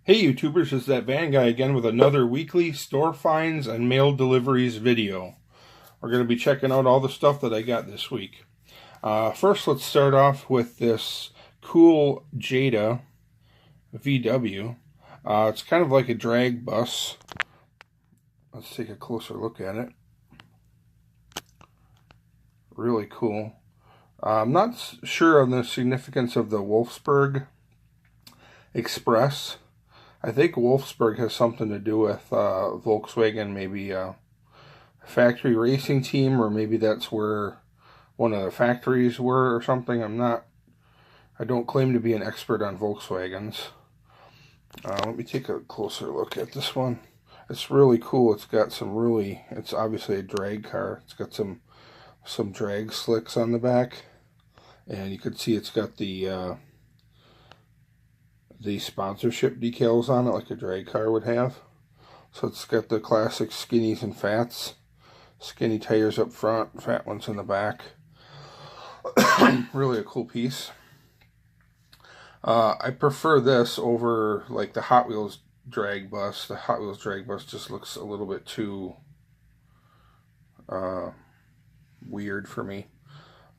Hey YouTubers, it's that van guy again with another weekly store finds and mail deliveries video. We're going to be checking out all the stuff that I got this week. First, let's start off with this cool Jada VW. It's kind of like a drag bus. Let's take a closer look at it. Really cool. I'm not sure on the significance of the Wolfsburg Express. I think Wolfsburg has something to do with Volkswagen, maybe a factory racing team, or maybe that's where one of the factories were or something. I don't claim to be an expert on Volkswagens. Let me take a closer look at this one. It's really cool. It's got it's obviously a drag car. It's got some drag slicks on the back, and you can see it's got the sponsorship decals on it like a drag car would have. So it's got the classic skinnies and fats. Skinny tires up front, fat ones in the back. Really a cool piece. I prefer this over like the Hot Wheels drag bus. The Hot Wheels drag bus just looks a little bit too weird for me.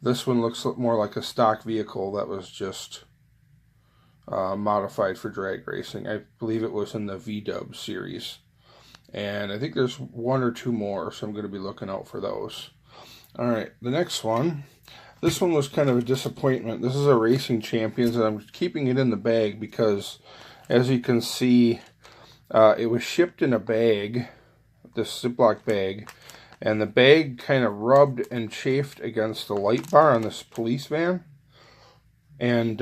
This one looks more like a stock vehicle that was just modified for drag racing. I believe it was in the V-Dub series. And I think there's one or two more, so I'm going to be looking out for those. Alright, the next one. This one was kind of a disappointment. This is a Racing Champions, and I'm keeping it in the bag because, as you can see, it was shipped in a bag, this Ziploc bag, and the bag kind of rubbed and chafed against the light bar on this police van, and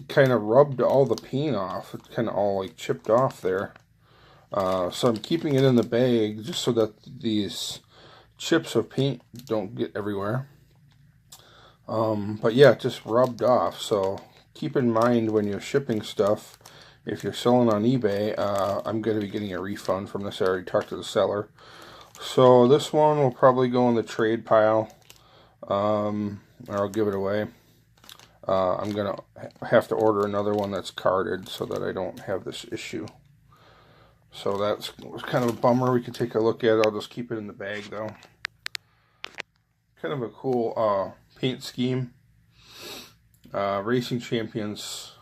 kind of rubbed all the paint off. It's kind of all like chipped off there. So I'm keeping it in the bag just so that these chips of paint don't get everywhere. But yeah, it just rubbed off. So keep in mind when you're shipping stuff, if you're selling on eBay, I'm going to be getting a refund from this. I already talked to the seller. So this one will probably go in the trade pile, or I'll give it away. I'm going to have to order another one that's carded so that I don't have this issue. So that's kind of a bummer. We could take a look at it. I'll just keep it in the bag though. Kind of a cool paint scheme. Racing Champions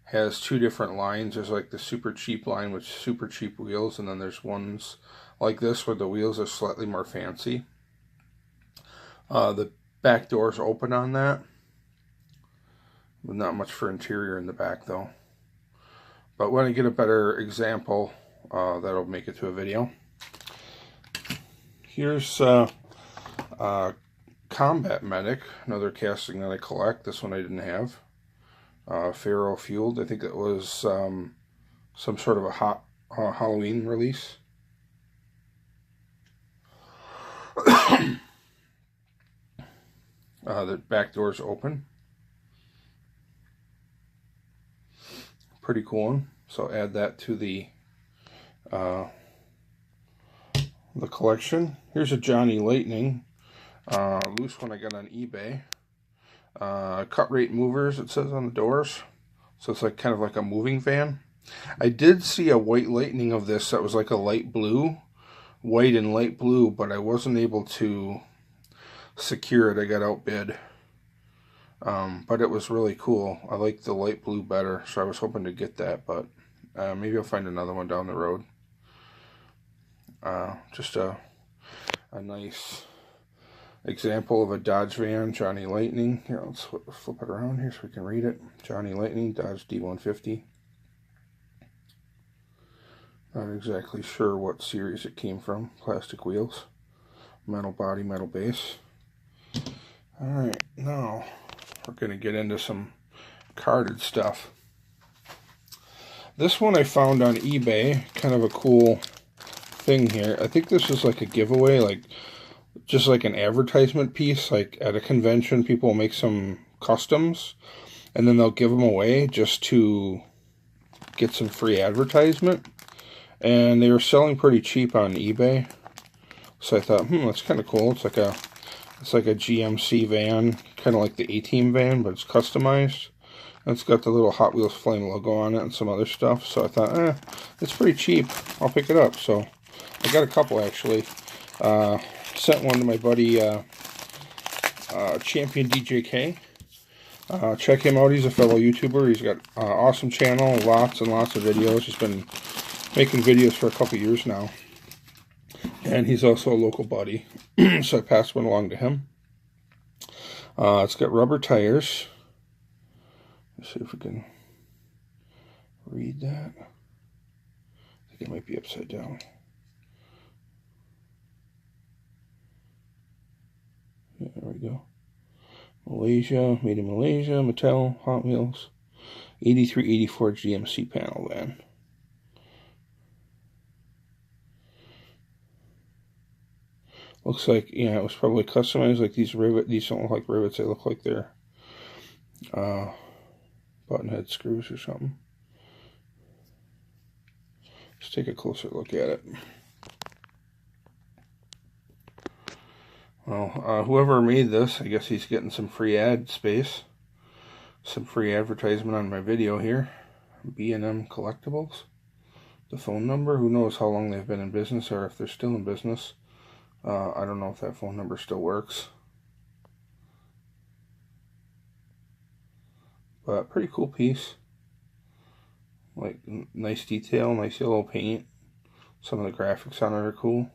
has two different lines. There's like the super cheap line with super cheap wheels, and then there's ones like this where the wheels are slightly more fancy. The back doors open on that. Not much for interior in the back though. But when I get a better example, that'll make it to a video. Here's Combat Medic, another casting that I collect. This one I didn't have. Ferro fueled. I think it was some sort of a hot Halloween release. The back door's open. Pretty cool one. So add that to the collection. Here's a Johnny Lightning. Loose one I got on eBay. Cut rate movers, it says on the doors. So it's like kind of like a moving van. I did see a white Lightning of this that was like a light blue. White and light blue, but I wasn't able to secure it. I got outbid. But it was really cool. I like the light blue better, so I was hoping to get that, but maybe I'll find another one down the road. Just a nice example of a Dodge van, Johnny Lightning. Here, let's flip it around here so we can read it. Johnny Lightning, Dodge D150. Not exactly sure what series it came from. Plastic wheels, metal body, metal base. Alright, now we're going to get into some carded stuff. This one I found on eBay, kind of a cool thing here. I think this is like a giveaway, like just like an advertisement piece. Like at a convention, people will make some customs and then they'll give them away just to get some free advertisement. And they were selling pretty cheap on eBay. So I thought, that's kind of cool. It's like a GMC van, kind of like the A-Team van, but it's customized. It's got the little Hot Wheels flame logo on it and some other stuff. So I thought, it's pretty cheap. I'll pick it up. So I got a couple actually. Sent one to my buddy Champion DJK. Check him out. He's a fellow YouTuber. He's got an awesome channel, lots and lots of videos. He's been making videos for a couple years now. And he's also a local buddy. So I passed one along to him. It's got rubber tires. Let's see if we can read that. I think it might be upside down. Yeah, there we go. Malaysia, made in Malaysia, Mattel, Hot Wheels, 8384 GMC Panel van. Looks like, yeah, it was probably customized. Like these don't look like rivets, they look like they're button head screws or something. Let's take a closer look at it. Well, whoever made this, I guess he's getting some free ad space, some free advertisement on my video here. B&M Collectibles. The phone number, who knows how long they've been in business or if they're still in business. I don't know if that phone number still works. But pretty cool piece. Like, nice detail, nice yellow paint. Some of the graphics on it are cool.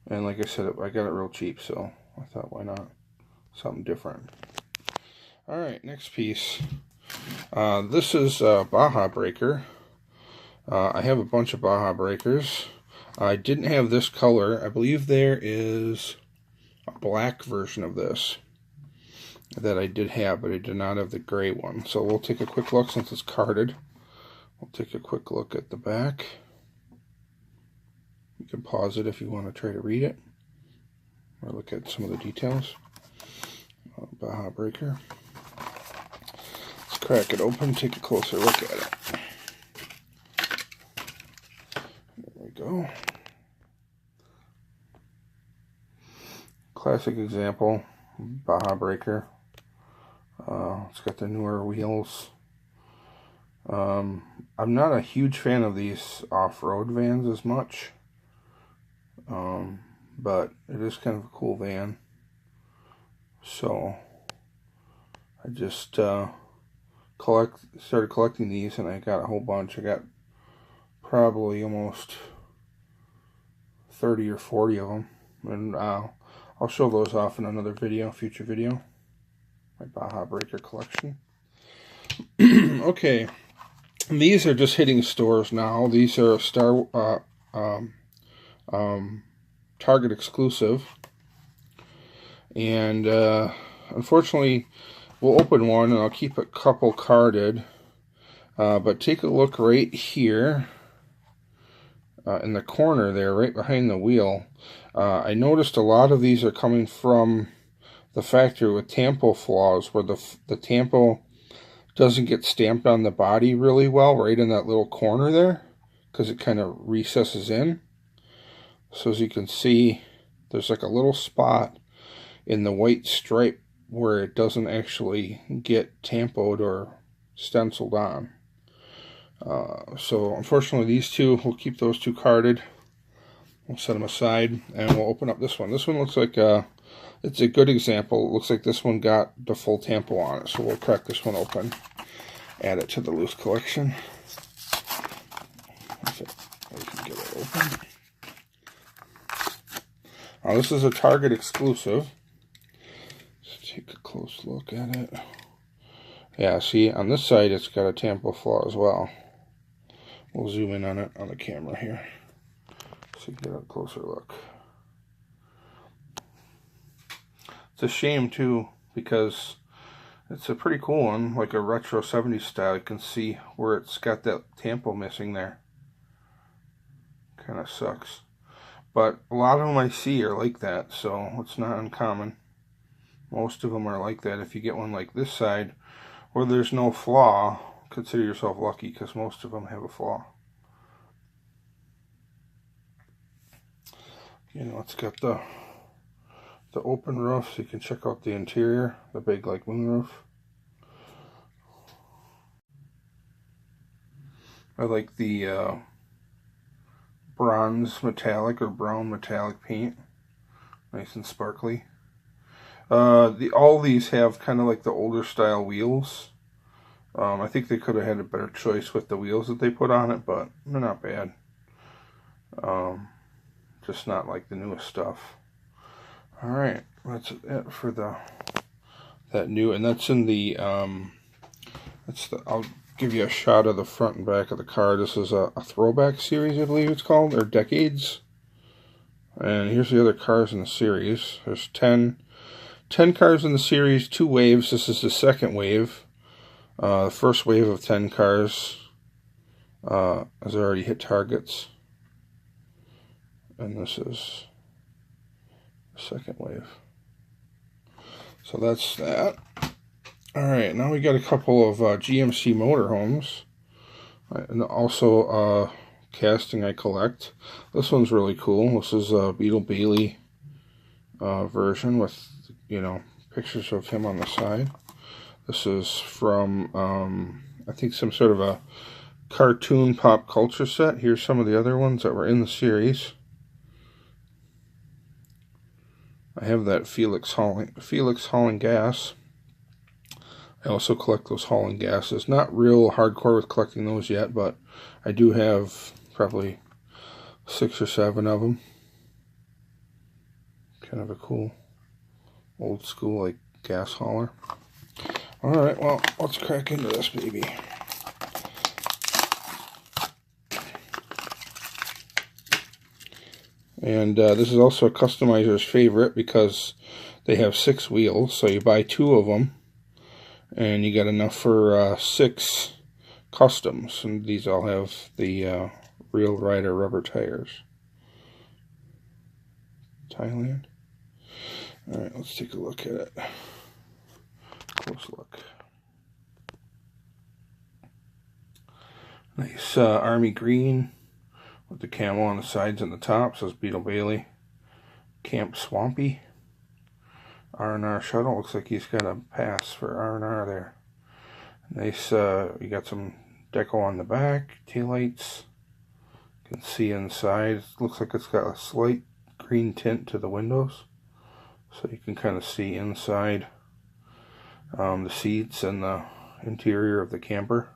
And like I said, I got it real cheap, so I thought, why not? Something different. Alright, next piece. This is Baja Breaker. I have a bunch of Baja Breakers. I didn't have this color. I believe there is a black version of this that I did have, but I did not have the gray one. So we'll take a quick look since it's carded. We'll take a quick look at the back. You can pause it if you want to try to read it or look at some of the details. Baja Breaker. Let's crack it open, take a closer look at it. There we go. Classic example, Baja Breaker. It's got the newer wheels. I'm not a huge fan of these off-road vans as much. But it is kind of a cool van. So I just started collecting these, and I got a whole bunch. I got probably almost 30 or 40 of them, and I'll show those off in another video, future video. My Baja Breaker collection. Okay, these are just hitting stores now. These are Target exclusive, and unfortunately we'll open one and I'll keep a couple carded, but take a look right here in the corner there, right behind the wheel. I noticed a lot of these are coming from the factory with tampo flaws, where the tampo doesn't get stamped on the body really well, right in that little corner there, because it kind of recesses in. So as you can see, there's like a little spot in the white stripe where it doesn't actually get tampoed or stenciled on. So unfortunately these two, we'll keep those two carded. We'll set them aside and we'll open up this one. This one looks like it's a good example. It looks like this one got the full tampo on it. So we'll crack this one open, add it to the loose collection. We can get it open. Now this is a Target exclusive. Let's take a close look at it. Yeah, see, on this side it's got a tampo flaw as well. We'll zoom in on it on the camera here so you can get a closer look. It's a shame too, because it's a pretty cool one, like a retro 70s style. You can see where it's got that tampo missing there. Kind of sucks. But a lot of them I see are like that, so it's not uncommon. Most of them are like that. If you get one like this side, where there's no flaw, consider yourself lucky, because most of them have a flaw. You know, it's got the open roof, so you can check out the interior, the big like moonroof. I like the bronze metallic or brown metallic paint. Nice and sparkly. All these have kind of like the older style wheels. I think they could have had a better choice with the wheels that they put on it, but they're not bad. Just not like the newest stuff. All right, that's it for that new, and that's in the I'll give you a shot of the front and back of the car. This is a throwback series, I believe it's called, or decades. And here's the other cars in the series. There's 10 cars in the series, 2 waves. This is the second wave. The first wave of 10 cars has already hit targets. And this is the second wave. So that's that. Alright, now we got a couple of GMC motorhomes. And also casting I collect. This one's really cool. This is a Beetle Bailey version with, you know, pictures of him on the side. This is from, I think, some sort of a cartoon pop culture set. Here's some of the other ones that were in the series. I have that Felix hauling gas. I also collect those hauling gases. Not real hardcore with collecting those yet, but I do have probably 6 or 7 of them. Kind of a cool, old school, like, gas hauler. Alright, well, let's crack into this baby. And this is also a customizer's favorite because they have 6 wheels, so you buy 2 of them and you get enough for 6 customs. And these all have the Real Rider rubber tires. Thailand. Alright, let's take a look at it. Close look. Nice army green with the camo on the sides and the top. Says Beetle Bailey. Camp Swampy. R&R shuttle. Looks like he's got a pass for R&R there. Nice. You got some deco on the back. Taillights. You can see inside. It looks like it's got a slight green tint to the windows. So you can kind of see inside the seats and the interior of the camper.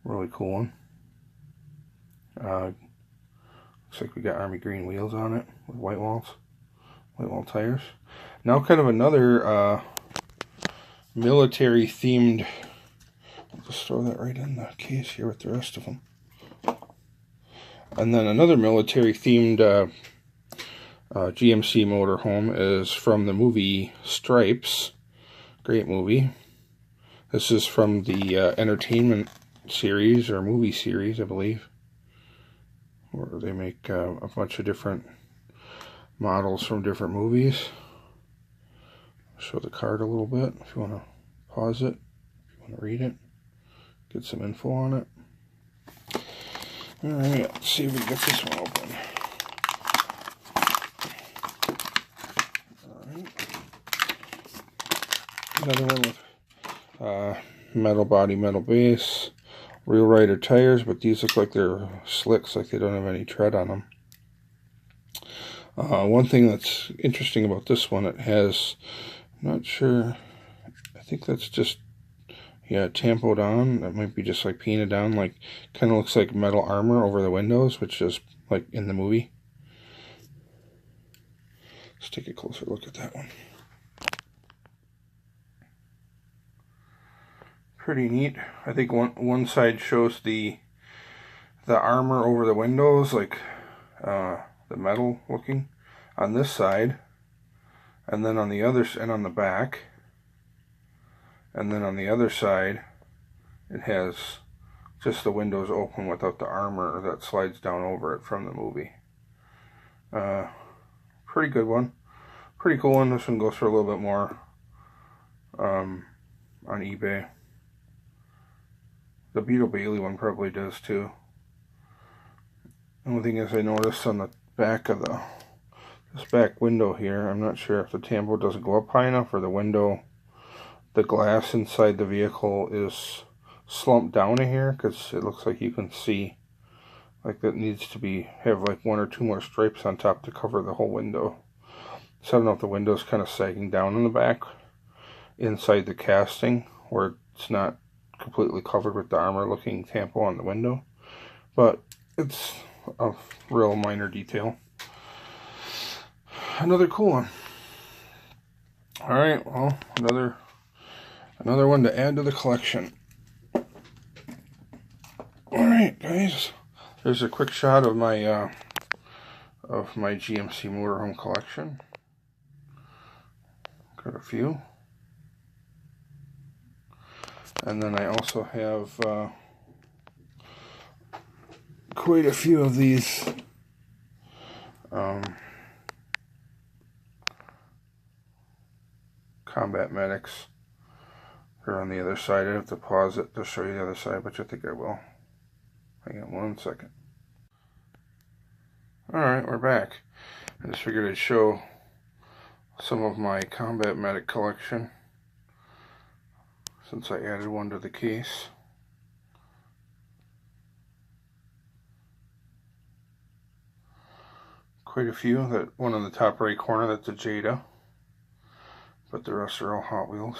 Really cool one. Looks like we got army green wheels on it with white wall tires. Now kind of another military themed. I'll just throw that right in the case here with the rest of them. And then another military themed GMC motorhome is from the movie Stripes. Great movie. This is from the entertainment series or movie series, I believe, where they make a bunch of different models from different movies. I'll show the card a little bit if you want to pause it, if you want to read it, get some info on it. Alright, let's see if we can get this one open. Another one with metal body, metal base, Real Rider tires, but these look like they're slicks, like they don't have any tread on them. One thing that's interesting about this one, it has, I'm not sure, I think that's just, yeah, tampoed on. That might be just like painted down, like, kind of looks like metal armor over the windows, which is like in the movie. Let's take a closer look at that one. Pretty neat. I think one side shows the armor over the windows, like the metal looking on this side, and then on the other and on the back, and then on the other side it has just the windows open without the armor that slides down over it from the movie. Pretty good one. Pretty cool one. This one goes for a little bit more on eBay. The Beetle Bailey one probably does too. The only thing is I noticed on the back of this back window here, I'm not sure if the tampo doesn't go up high enough or the window, the glass inside the vehicle is slumped down in here because it looks like you can see like that needs to have like 1 or 2 more stripes on top to cover the whole window. So I don't know if the window's kind of sagging down in the back inside the casting where it's not completely covered with the armor looking tampo on the window, but it's a real minor detail. Another cool one. Alright, well, another one to add to the collection. Alright guys, there's a quick shot of my GMC motorhome collection. Got a few. And then I also have quite a few of these combat medics. They're on the other side. I have to pause it to show you the other side, but I think I will. Hang on 1 second. Alright, we're back. I just figured I'd show some of my combat medic collection since I added one to the case. Quite a few. That one in the top right corner, that's a Jada, but the rest are all Hot Wheels.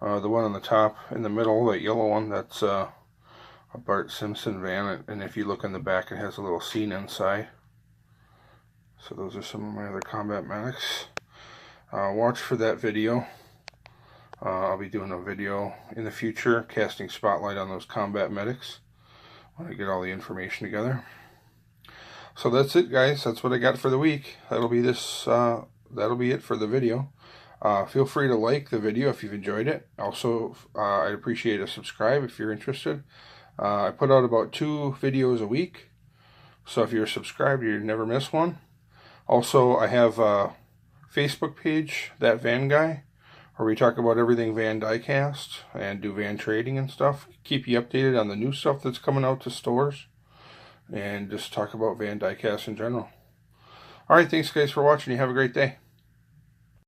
The one on the top in the middle, that yellow one, that's a Bart Simpson van, and if you look in the back it has a little scene inside. So those are some of my other combat medics. Watch for that video. I'll be doing a video in the future casting spotlight on those combat medics when I get all the information together. So that's it guys, that's what I got for the week. That'll be it for the video. Feel free to like the video if you've enjoyed it. Also, I'd appreciate a subscribe if you're interested. I put out about 2 videos a week, so if you're subscribed, you never miss one. Also, I have a Facebook page, That Van Guy, where we talk about everything van diecast and do van trading and stuff. Keep you updated on the new stuff that's coming out to stores, and just talk about van diecast in general. Alright, thanks guys for watching. You have a great day.